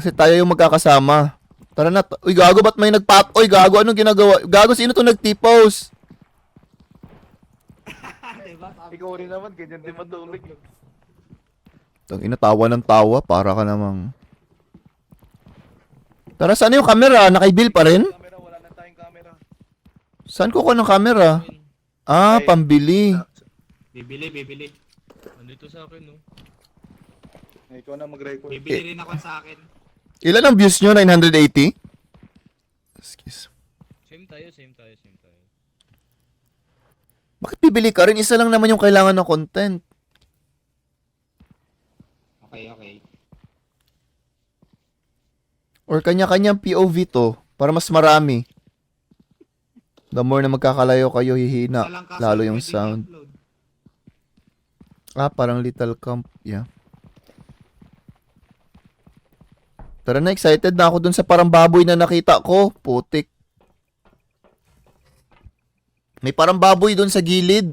Kasi tayo yung magkakasama. Tara na. Uy, gago, ba't may Uy, gago, anong ginagawa? Gago, sino to nag-T-pose? Diba? Ikaw rin naman, ganyan din matulog. Tangina, tawa ng tawa. Para ka namang... Tara, saan yung camera? Nakaibil pa rin? Camera, wala na tayong camera. Saan ko ng camera? Ah, Ay, pambili. Bibili. Nandito sa akin, no? Ikaw na mag-record. Bibili rin ako sa akin. Ilan ang views nyo? 980? Excuse. Same tayo. Bakit bibili ka rin? Isa lang naman yung kailangan ng content. Okay. Or kanya-kanyang POV to. Para mas marami. The more na magkakalayo kayo, hihina. Isa lang kaso Lalo yung pwedeng sound. i-upload. Ah, parang little camp. Yeah. Tara na, excited na ako dun sa parang baboy na nakita ko. Putik. May parang baboy dun sa gilid.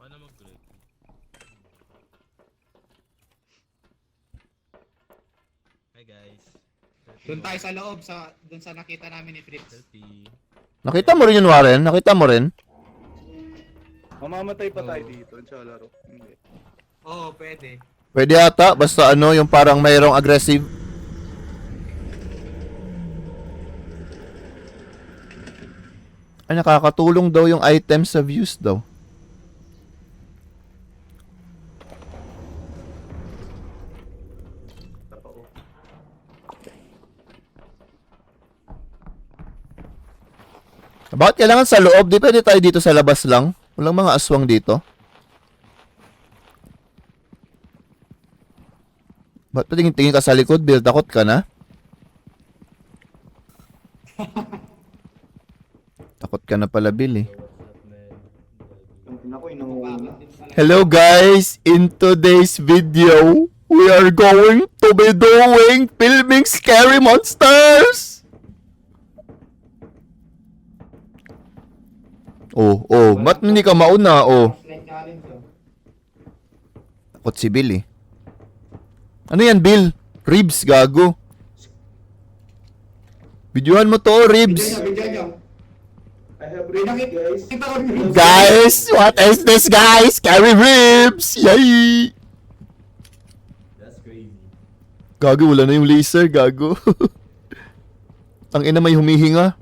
Paano mag-break? Hi guys. Doon tayo sa loob, doon sa nakita namin ni Fritz. Nakita mo rin yun, Warren? Nakita mo rin? Mamamatay pa tayo dito sa laro. Hindi. Oo, pwede. Pwede ata. Basta ano, yung parang mayroong aggressive. Ay, nakakatulong daw yung items sa views daw. Bakit kailangan sa loob? Di pwede tayo dito sa labas lang? Walang mga aswang dito? Ba't tingin ka sa likod, Bill? Takot ka na? Takot ka na pala, Bill eh. Hello guys! In today's video, we are going to be doing filming scary monsters! Ba't hindi ka mauna? Takot si Bill eh. Ano yan, Bill? Ribs, gago. Videohan mo to, ribs. I have read guys. Guys, what is this, guys? Scary ribs! Yay! That's crazy. Gago, wala na yung laser, gago. Ang ina, may humihinga.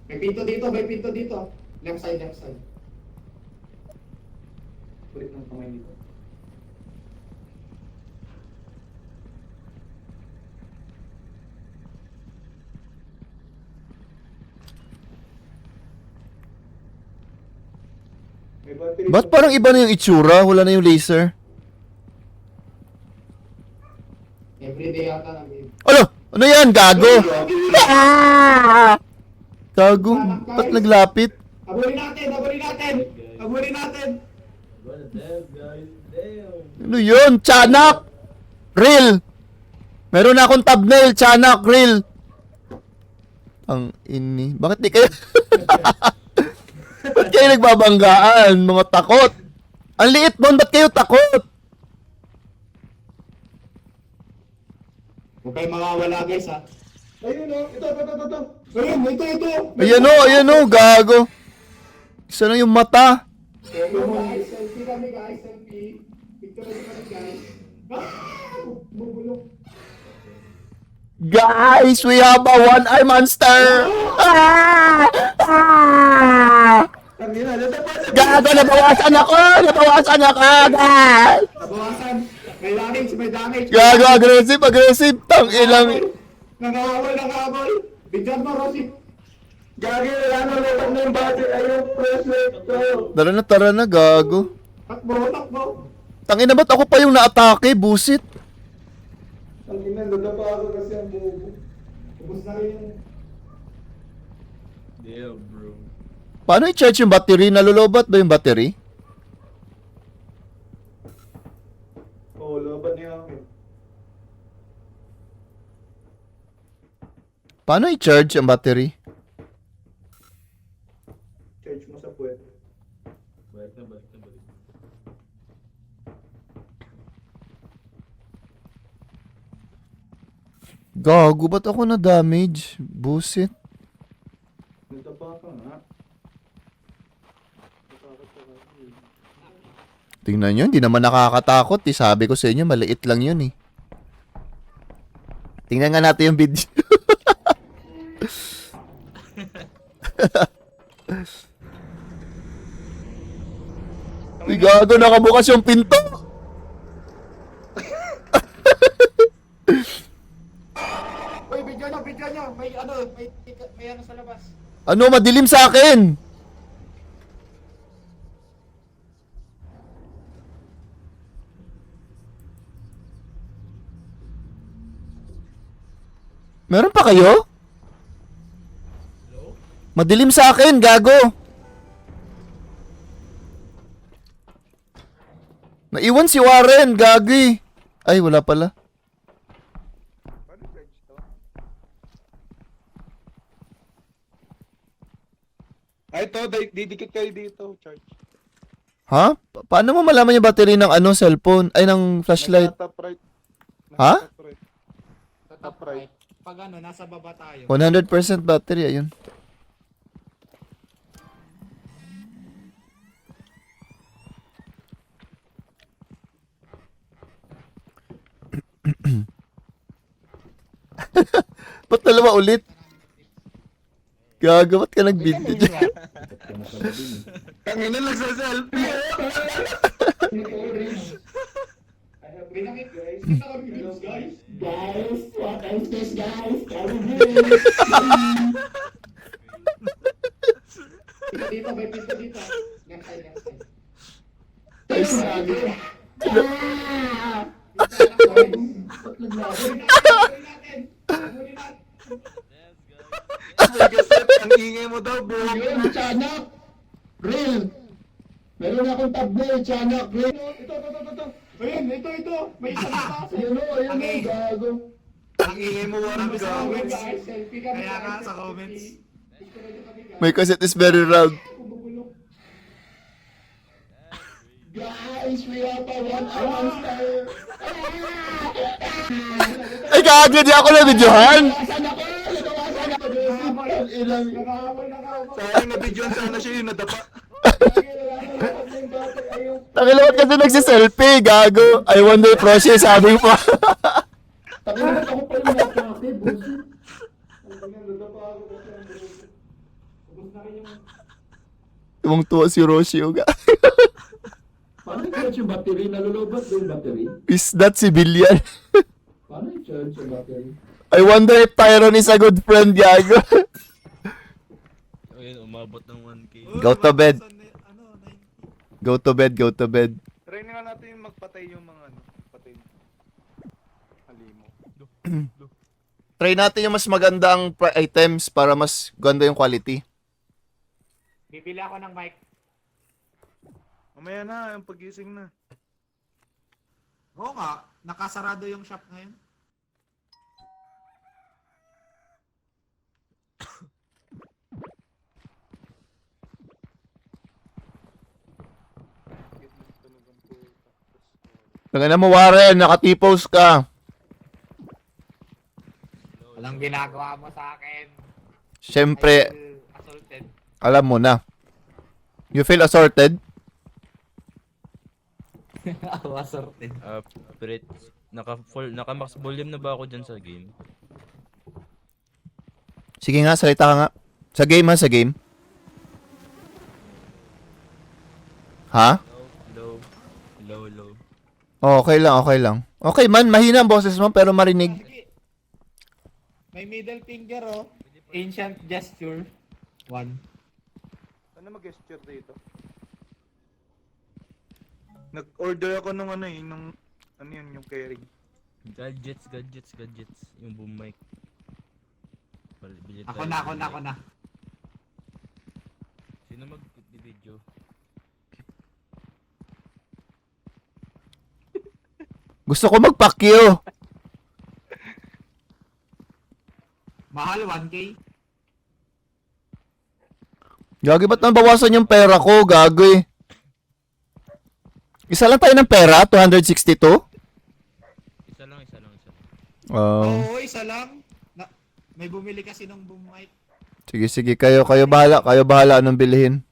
May pinto dito. Left side. Kulit ng kamay dito. May battery. Ba't parang iba na yung itsura? Wala na yung laser. Everyday yata namin. Ano yan, gago? Ah! Gago, ba't naglapit? Abulin natin! Ano yun? Tiyanak! Real! Meron na akong thumbnail, tiyanak, real! Ang ini. Bakit di kayo? Ba't kayo nagbabanggaan? Mga takot! Ang liit mo, ba't kayo takot? Huwag kayo mawawala guys ha. Ayun o, ito. Ito! Ayan o, gago. Isa na yung mata. Selfie kami guys, selfie. Picture kami guys. Bubulok. Guys, we have a one-eye monster! Ah! Ah! Gago, nabawasan ako! Guys! Nabawasan. May damage. Gago, aggressive! Tang ilang... Nangawal. Bigyan mo, Rosy. Gagi, wala na lutang na yung budget. Ayun, present ko. Tara na, gago. Takbo. Tangina, ba't ako pa yung naatake, busit? Ang ina, nadapa ako kasi ang bubo. Ubus na rin yung... Damn, bro. Paano i-charge yung battery? Nalulobat ba yung battery? Oo, laban niya akin. Paano i-charge ang battery? Charge mo sa puwet. Balik na, balik na, balik. Gago, ba't ako na-damage? Busit. Nagtapa ka nga. Tingnan nyo, hindi naman nakakatakot. Eh. Sabi ko sa inyo, maliit lang yun eh. Tingnan nga natin yung video. Uy, gago, nakabukas yung pinto. Uy, video nyo, video nyo. May ano, may ano sa labas. Ano, madilim sa akin. Meron pa kayo? Madilim sa akin, gago. Naiwan si Warren, gagi. Ay, wala pala. Ay, ito, didikit kayo dito, charge. Ha? Paano mo malaman yung battery ng ano, cellphone? Ay, ng flashlight? Top right. Ha? Top right. Sa top right. Pag ano, nasa baba tayo. 100% battery, ayun. Ba't dalawa ulit? Gago, ba't ka nag-video dyan? Kangina lang sa selfie. Pinakit guys. Kita kami videos guys. Guys, what is this, guys? Dito dito, may pinto dito. Left side, left side. Ang ingay mo daw, bro. Yun, tiyanak! Real! Meron akong tablet, tiyanak, real! Ito. Ayun, ito. May isang taas. Ayun o, gago. Ang ingay mo, warang gawin. Guys, selfie kami. Kaya nga sa comments. My cassette is very loud. Guys, we have a 1 hour star. Ay, gago, di ako na-videohan. Sayang na videoan sana siya yung nadapa. Takilawat kasi nagsiselfie, gago. I wonder process, sabi pa. Takilawat ako pa yung natake, bullshit. Tumang tuwa si Roshio, ga. Paano i-charge yung battery? Nalulobot ba yung battery? Is that civilian? Paano i-charge yung battery? I wonder if Tyron is a good friend, gago. Ayun, umabot ng 1K. Go to bed. Ano, 90. Go to bed, go to bed. Try nga natin yung magpatay yung mga patay. Halimo. Try natin yung mas magandang items para mas ganda yung quality. Bibili ako ng mic. Mamaya na, yung pagising na. Oo nga, nakasarado yung shop ngayon. Tangina mo, Warren, nakatipos ka. Walang ginagawa mo sa akin. Siyempre, I feel assaulted. alam mo na. You feel assaulted? Assaulted. Pret, naka-max volume na ba ako dyan sa game? Sige nga, salita ka nga. Sa game ha, sa game. Ha? Low. Low. Okay lang, okay lang. Okay man, mahina ang boses mo pero marinig. Sige. May middle finger oh. Ancient gesture. 1. Ano mag-gesture dito? Nag-order ako nung ano nung ano yun, yung carry. Gadgets. Yung boom mic. Bili Ako tayo na. ng mic. Sino mag-video? Gusto ko magpakyo. Mahal 1K. Gagi, ba't nabawasan yung pera ko? Gagi. Isa lang tayo ng pera? 262? Isa lang. Oh. Oo, isa lang. May bumili kasi ng boom mic. Sige, kayo bahala anong bilhin.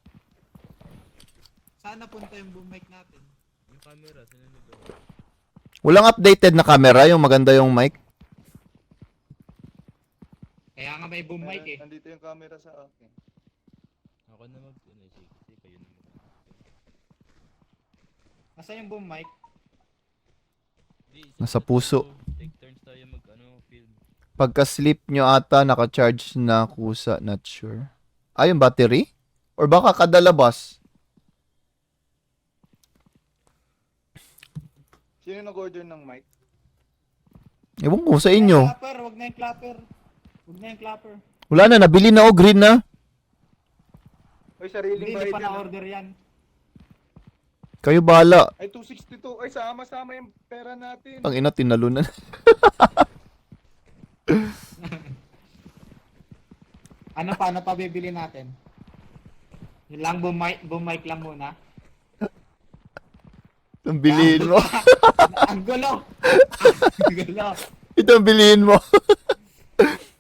Saan napunta yung boom mic natin? Yung camera, sinunod ako. Walang updated na camera, yung maganda yung mic. Kaya nga may boom mic eh. Nandito yung camera sa akin. Ako na sige, kayo na Nasaan yung boom mic? Nasa puso. Take turns tayo film. Pagka-sleep nyo ata, naka-charge na kusa, not sure. Ah, yung battery? Or baka kadalabas? Sino nag-order ng mic? Ewan ko sa inyo. Clapper, wag na yung clapper. Wag na yung clapper. Wala na, nabili na o, green na. Ay, sariling Hindi bayad pa yan. na-order yan. Kayo bahala. Ay, 262. Ay, sama-sama yung pera natin. Ang ina, tinalunan. Ano pa bibili natin? Yun lang, boom mic lang muna. Itong bilihin mo. Ang gulo! Ang gulo! Itong bilihin mo.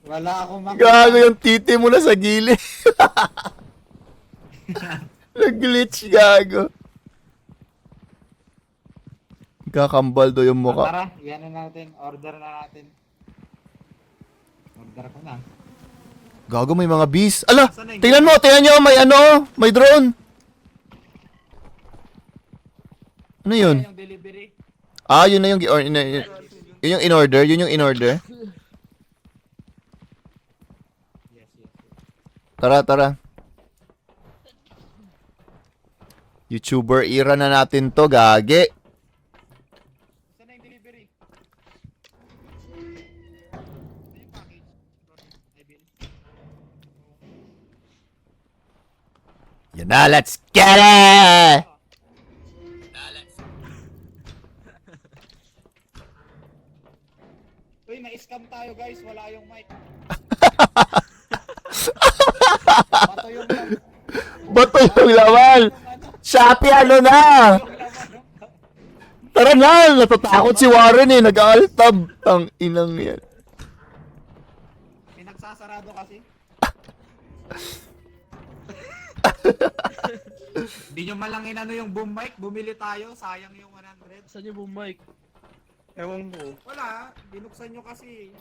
Wala akong Gago yung titi mo na sa gilid. Nag-glitch, gago. Kakambal do yung mukha. Tara, yan na natin. Order na natin. Order ko na. Gago, may mga bees. Ala, tingnan nyo, may may drone. Ano yun? Yung delivery. Ah, yun na yung yun yung in-order, yun yung in-order. Yes. Tara. YouTuber era na natin to, gage. Saan na yung delivery? Saan yung package? I bill. Yan na, let's get it! Uy, na-scam tayo guys. Wala yung mic. Bato yung Bato yung laman! Shopee, ano na? Tara na! Natatakot si Warren eh. Nag-altab. Ang inang yan. May nagsasarado kasi. Hindi nyo malang inano yung boom mic. Bumili tayo. Sayang yung 100. Saan yung boom mic? Ewan ko. Wala. Binuksan nyo kasi.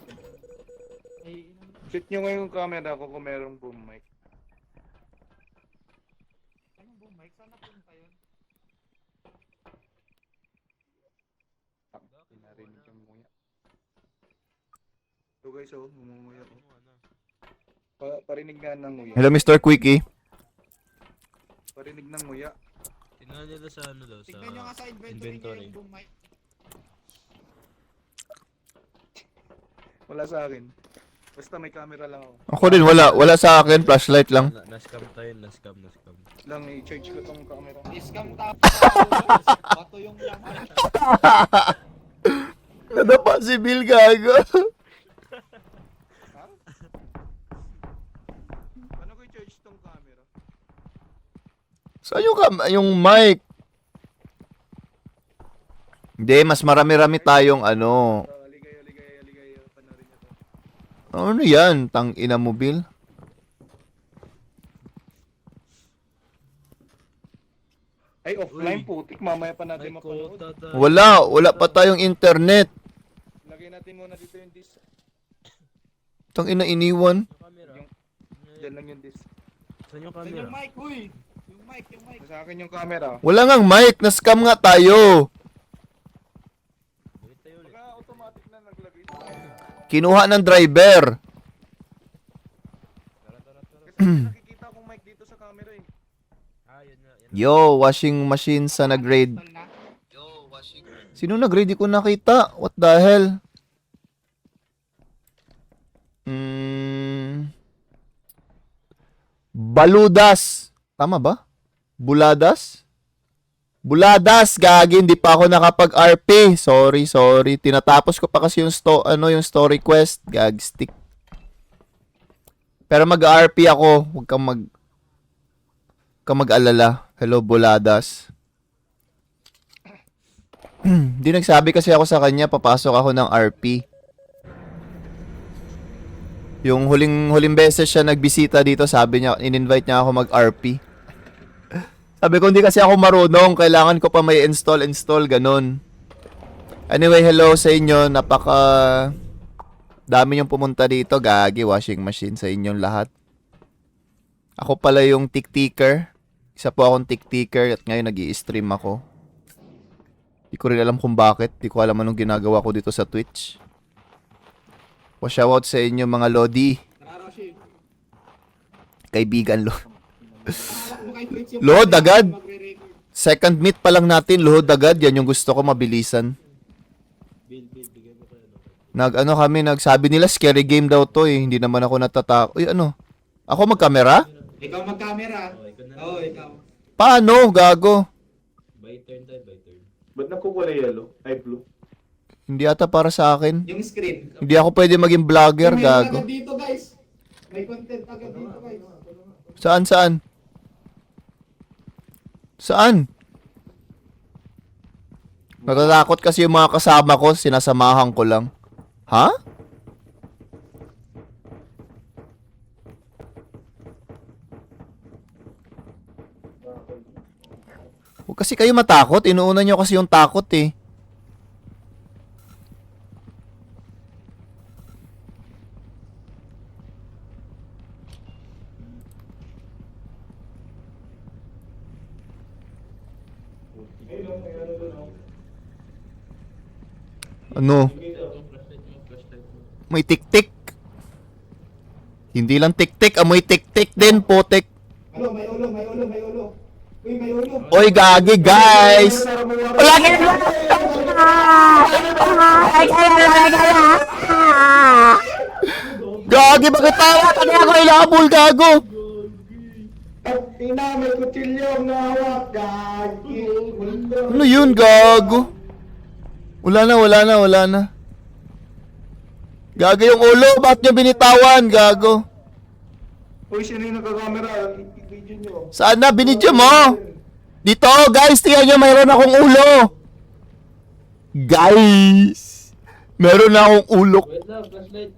Ay, Fit nyo ngayon yung camera ko kung merong boom mic. anong boom mic? Saan napunta yun? Narinig yung nguya. So guys, ngumunguya ko. Parinig nga ng nguya. Hello, Mr. Quickie. Parinig ng nguya. Tingnan nila sa ano daw, sa Tignan nyo nga sa inventory nyo yung boom mic. Wala sa akin. Basta may camera lang ako. Ako din, wala sa akin. Flashlight lang. Na-scam tayo, na-scam. Lang, i-charge ko tong camera. Scam tayo. Bato yung laman. Nadapa si Bill, gago. Ano ko i-charge tong camera? Saan yung mic? Hindi, mas marami-rami tayong ano. Aligay. Panorin nyo to. Ano yan? Tang ina mo, Bill? Ay, offline putik. Mamaya pa natin Ay, mapanood. kota tayo. Wala pa tayong internet. Lagay natin muna dito yung disc. Tang ina iniwan. Yung camera. Diyan lang yung disc. Saan yung Saan camera? yung mic, uy? Yung mic. Sa akin yung camera. Wala ngang mic. Na-scam nga tayo. Balik tayo ulit. Baka automatic na naglagay sa Kinuha ng driver. Kasi hindi nakikita akong mic dito sa camera eh. Yun na. Yo, washing machine sa nag-grade. Install na. Sino nag-grade? Di ko nakita. What the hell? Baludas. Tama ba? Buladas? Buladas, gagi, hindi pa ako nakapag-RP. Sorry. Tinatapos ko pa kasi yung yung story quest, gag stick. Pero mag-RP ako, huwag kang ka mag-alala. Hello, Buladas. Di nagsabi kasi ako sa kanya, papasok ako ng RP. Yung huling beses siya nagbisita dito, sabi niya, in-invite niya ako mag-RP. Sabi ko, hindi kasi ako marunong, kailangan ko pa may install, ganun. Anyway, hello sa inyo, napaka dami yung pumunta dito, gagi, washing machine sa inyong lahat. Ako pala yung tik-ticker. Isa po akong tik-ticker at ngayon nag-i-stream ako. Di ko rin alam kung bakit. Di ko alam anong ginagawa ko dito sa Twitch. Shoutout sa inyo mga Lodi. Kaibigan Lodi. Luhod agad. Second meet pa lang natin, luhod agad. Yan yung gusto ko, mabilisan. Nagsabi nila scary game daw to eh. Hindi naman ako natatakot. Uy, ano? Ako magkamera? Ikaw mag-camera. Oo, ikaw. Paano? Gago. By turn tayo, by turn. Ba't nakukulay yellow? Ay, blue. Hindi ata para sa akin. Yung screen. Hindi ako pwede maging vlogger, May gago. agad dito, guys. May content agad dito, guys. Saan? Saan? Natatakot kasi yung mga kasama ko, sinasamahan ko lang. Ha? Huwag kasi kayo matakot, inuuna nyo kasi yung takot eh. Ano? May tik-tik. Hindi lang tik-tik, amoy tik-tik din, putik. Ano, may ulo. Uy, may ulo. Oy, gagi, guys! Wala ka na! Gagi, bakit tawa? Kaya ako ilabol, gago! At ina, may kutsilyo na hawak. Gagi. Ano yun, gago? Wala na. Gago yung ulo, ba't nyo binitawan, gago? Uy, sino yung nakakamera? I-video nyo. Saan na? Binidyo mo? Dito, guys, tingnan nyo, mayroon akong ulo. Guys! Meron akong ulo. Wait lang, flashlight.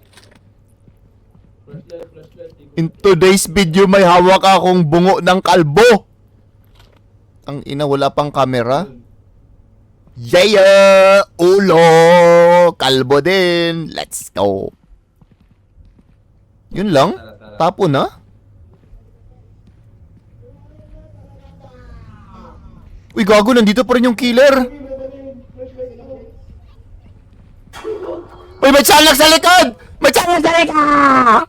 In today's video, may hawak akong bungo ng kalbo. Ang ina, wala pang camera. Yeah! Ulo! Kalbo din! Let's go! Yun lang? Tapo na? Uy, gago, nandito pa rin yung killer! Uy, may tiyanak sa likod! May tiyanak sa likod! Ah!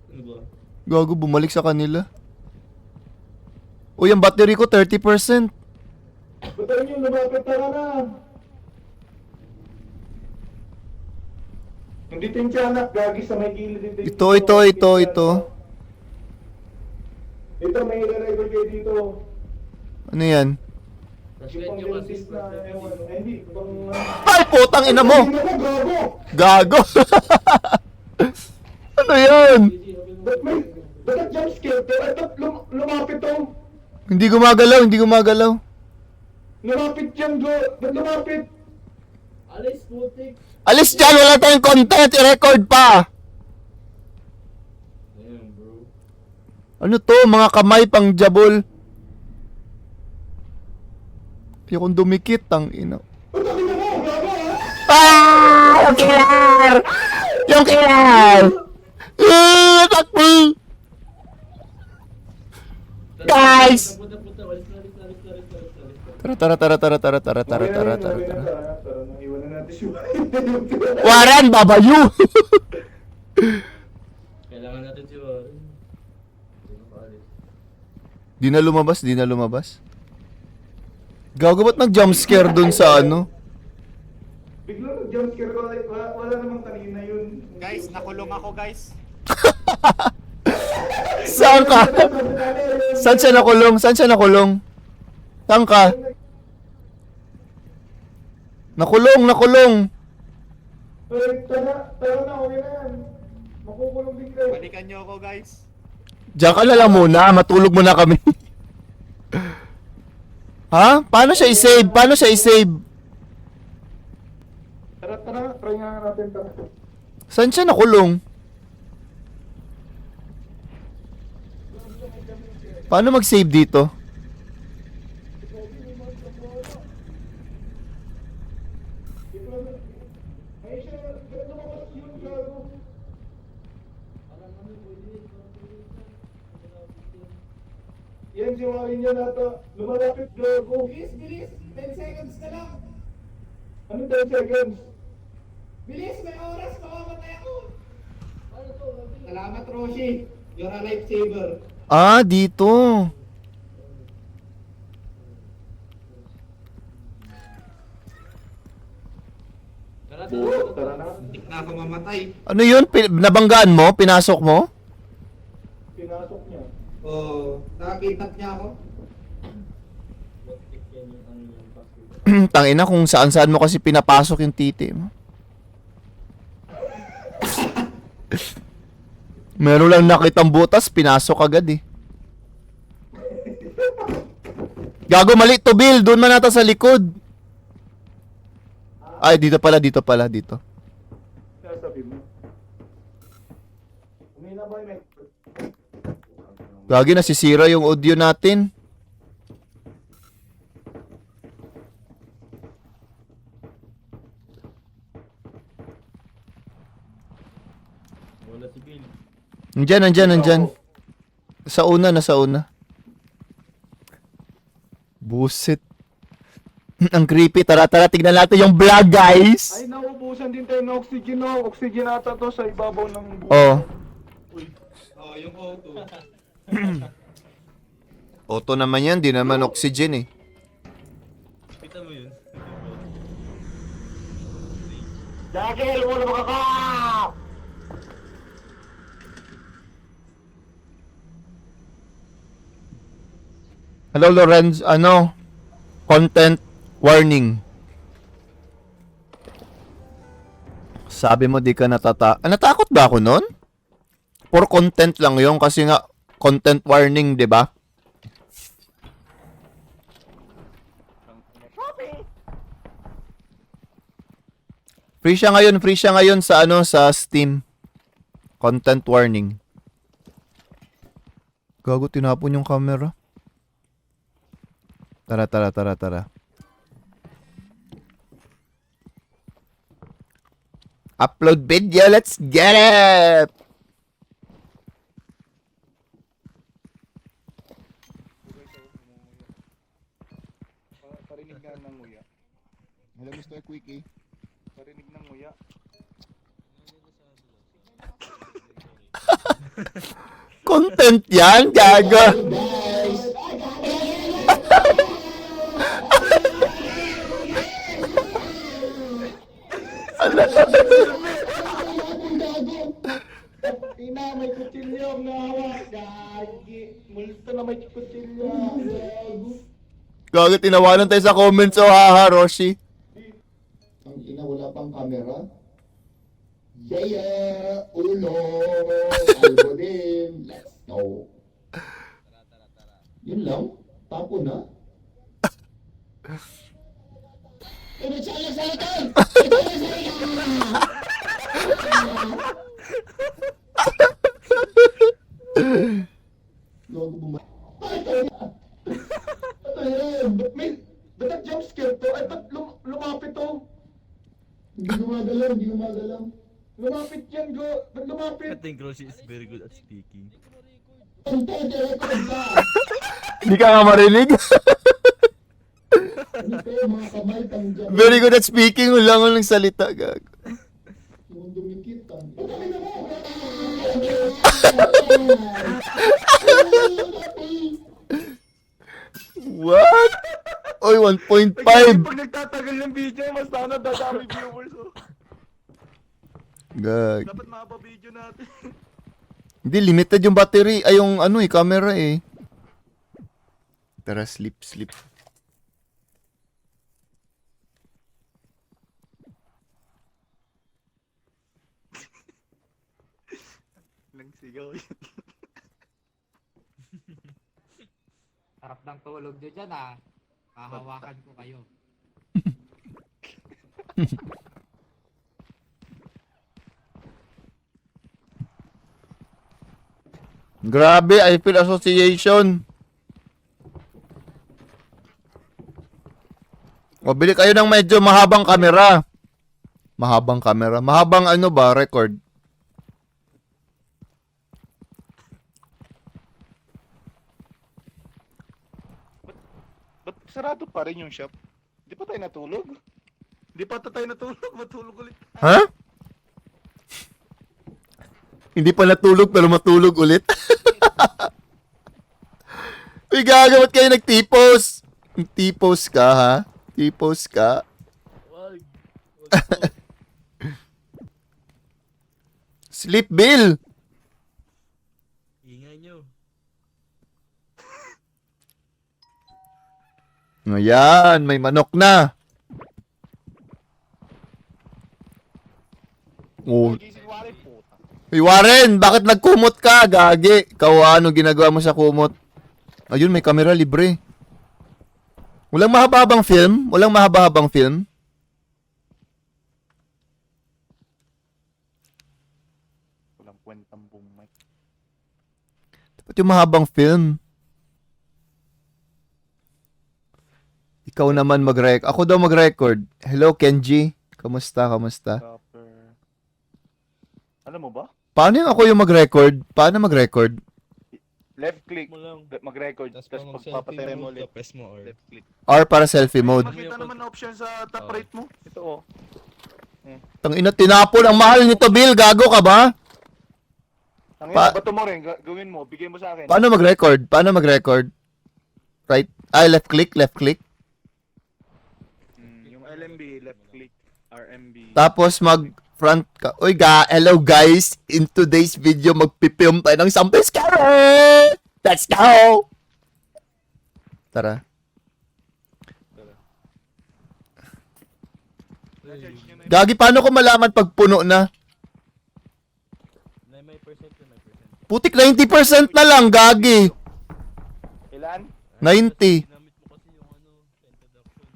Ano ba? Gago, bumalik sa kanila. Uy, ang battery ko 30%. Ba't nyo, lumapit tara na. Nandito yung tiyanak, gagi sa may gilid dito. Ito. Ito, may ilalagay kayo dito. Ano yan? Yung Flashlight pang nyo kasi. dentist na, ewan. Ay, hindi, pang... Ay, putang ina mo! Hindi mo, gago! Gago! Ano yan? Ba't may... Ba't jumpscare to? Ito, lumapit to. Hindi gumagalaw. Lumapit yan, go. Ba't lumapit? Alis, putik. Alis dyan, wala tayong content, i-record pa! Damn, bro. Ano to, mga kamay pang jabol? Ayokong dumikit, tang ina. Ba't sabi mo, gago, ha? Ah! Yung killer! Yung killer! Ah! Takbo! Guys! Punta. Alis na. Tara. Tara, iwan na natin si Warren. Warren, babayu! Kailangan natin si Warren. Hindi na paalis. Di na lumabas. Gago, ba't nag-jumpscare dun sa ano? Bigla nag-jumpscare ko, like, wala namang kanina yun. Guys, nakulong ako, guys. Saan ka? Saan siya nakulong? Saan ka? Nakulong! Ay, tara na, okay na yan. Makukulong din kayo. Balikan nyo ako, guys. Diyan ka na lang muna, matulog muna kami. Ha? Paano siya i-save? Paano siya i-save? Tara, try nga natin tara. Saan siya nakulong? Paano mag-save dito? Yan, siwain niya nata. Lumalapit, gago. Bilis, bilis. 10 seconds na lang. Ano 10 seconds? Bilis, may oras. Mamamatay ako. Salamat, Roshi. You're a lifesaver. Ah, dito. Tara na. Hindi na ako mamatay. Ano yun? Nabanggaan mo? Pinasok mo? Pinasok niya. Oh, nakakidnap niya ako. Tangina kung saan-saan mo kasi pinapasok yung titi mo. Meron lang nakitang butas, pinasok agad eh. Gago, mali to, Bill. Doon man nata sa likod. Ay, dito pala, dito. Kaya sabi mo. Umina ba yung mic? Gagi, nasisira yung audio natin. Wala si Bill. Nandyan. Sa una. Buset. Ang creepy. Tara, tignan natin yung vlog, guys. Ay, naubusan din tayo ng oxygen, no? Oxygen ata to sa ibabaw ng buhay. Oh. Oh, yung auto. Auto naman yan, di naman oxygen eh. Kita mo yun. Jagel, mo na makaka! Hello, Lorenz. Content warning. Sabi mo di ka natakot ba ako nun? For content lang yung kasi nga content warning, di ba? Free siya ngayon sa sa Steam. Content warning. Gago, tinapon yung camera. Tara. Upload video, let's get it! Parinig nga ng nguya. Hello, Mr. Quickie. Parinig ng nguya. Content yan, gago. Ina, may kutsilyo ang nahawak. Gagi. Multo na may kutsilyo. Gago. Gago, tinawanan tayo sa comments, oh haha, Roshi. Ang ina, wala pang camera. Yeah, ulo, algorithm, let's go. Yun lang? Tapo na? Inutsayo sa likod! Inutsayo sa likod! Logo bumalik. Ano yan? Ba't nag-jump scare to? Ay, ba't lumapit to? Hindi gumagalaw. Lumapit yan, ba't lumapit? I think Roshi is very good at speaking. Hindi ka nga marinig. Ano kayo, mga kamay, tanggap. Very good at speaking, wala ko ng salita, gago. Yung dumikit, tanggap. What? Oy, 1.5. Pag nagtatagal ng video, mas sana dadami viewers. Oh. Gag. Dapat mahaba video natin. Hindi, limited yung battery. Ay, yung camera eh. Tara, sleep. Ikaw yun. Sarap ng tulog nyo dyan ah. Hahawakan ko kayo. Grabe, I feel association. O, bili kayo ng medyo mahabang kamera. Mahabang kamera. Mahabang ano ba, record? Ba't sarado pa rin yung shop? Di pa tayo natulog? Di pa tayo natulog? Matulog ulit. Ha? Hindi pa natulog pero matulog ulit. Uy, gaga, ba't kayo nagtipos? Nagtipos ka, ha? Tipos ka? Wag. Sleep bill! Ingay nyo. Ayan, may manok na. Oh. Gising Warren, puta. Hey Warren, bakit nagkumot ka? Gagi. Ikaw ano ginagawa mo sa kumot? Ayun, may kamera libre. Walang mahaba-habang film? Walang mahaba-habang film? Walang kwentang boom mic. Dapat yung mahabang film. Ikaw naman Ako daw mag-record. Hello, Kenji. Kamusta? Copper. Alam mo ba? Paano yung ako yung mag-record? Paano mag-record? Left click. Mo lang. Mag-record. Tapos Tapos pag pagpapatay selfie mo mode ulit. ka, press mo or. Left click. R para selfie mode. Makita naman na option sa top right mo. Ito oh. Tangina, tinapon. Ang mahal nito, Bill. Gago ka ba? Ang Pa- bato mo rin. Gawin mo. Bigay mo sa akin. Paano mag-record? Right? Left click. Yung LMB, left click. RMB. Tapos mag-front ka. Uy, hello guys. In today's video, magpipilm tayo ng sample scare. Let's go! Tara. Gagi, paano ko malaman pag puno na? May percent yun, may percent. Putik, 90% na lang, gagi. Ilan? 90. Ginamit mo kasi yung ano, introduction.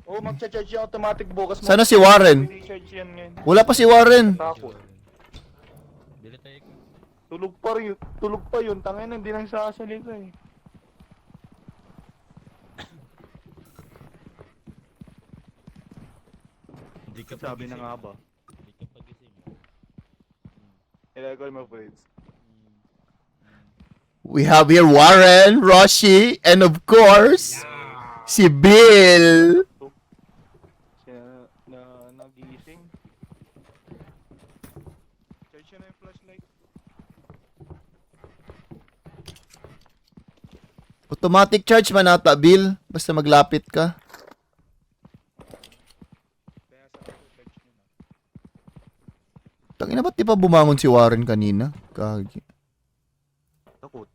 Oh, mag-charge yung automatic bukas mo. Sana si Warren. Charge yan ngayon. Wala pa si Warren. Tapos. Bili tayo. Tulog pa yun. Tangin, hindi lang sasalita eh. Hindi ka Sabi na nga ba? Hindi ka pagising. Ilagay mo friends. We have here Warren, Roshi, and of course, si Bill. Siya na nagising. Charge siya na yung flashlight. Automatic charge man ata, Bill. Basta maglapit ka. Kaya sa ako, charge nyo na. Tangina, ba't di pa bumangon si Warren kanina? Gagi. Takot.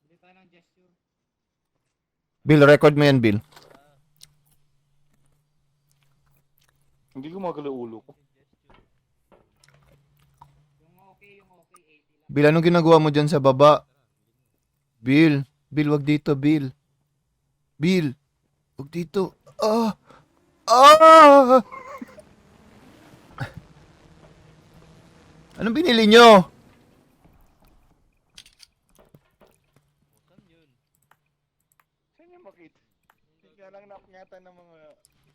Hindi tayo ng gesture. Bill, record mo yan, Bill. Hindi gumagalaw ulo ko. Yung okay, 80 lang. Bill, anong ginagawa mo dyan sa baba? Bill, wag dito, Bill. Bill, wag dito. Ah! Ah! Anong binili nyo? Saan niya makita? Hindi nga lang napngatan ng mga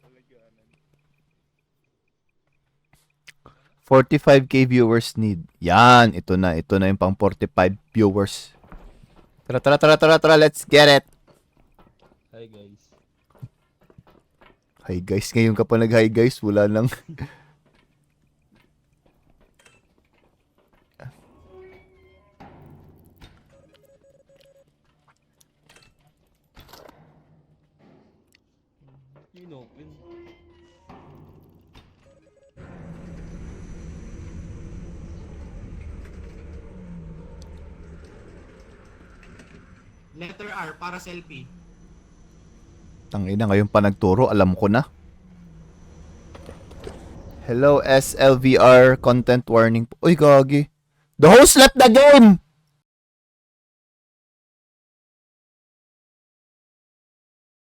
talagyanan. 45k viewers need. Yan, ito na yung pang 45 viewers. Tara, let's get it. Hi guys. Hi guys, ngayon ka pa nag-hi guys, wala nang... Inopen. Letter R para selfie. Tangina, ngayon pa nagturo, alam ko na. Hello, SLVR, content warning. Uy, gagi. The host left the game!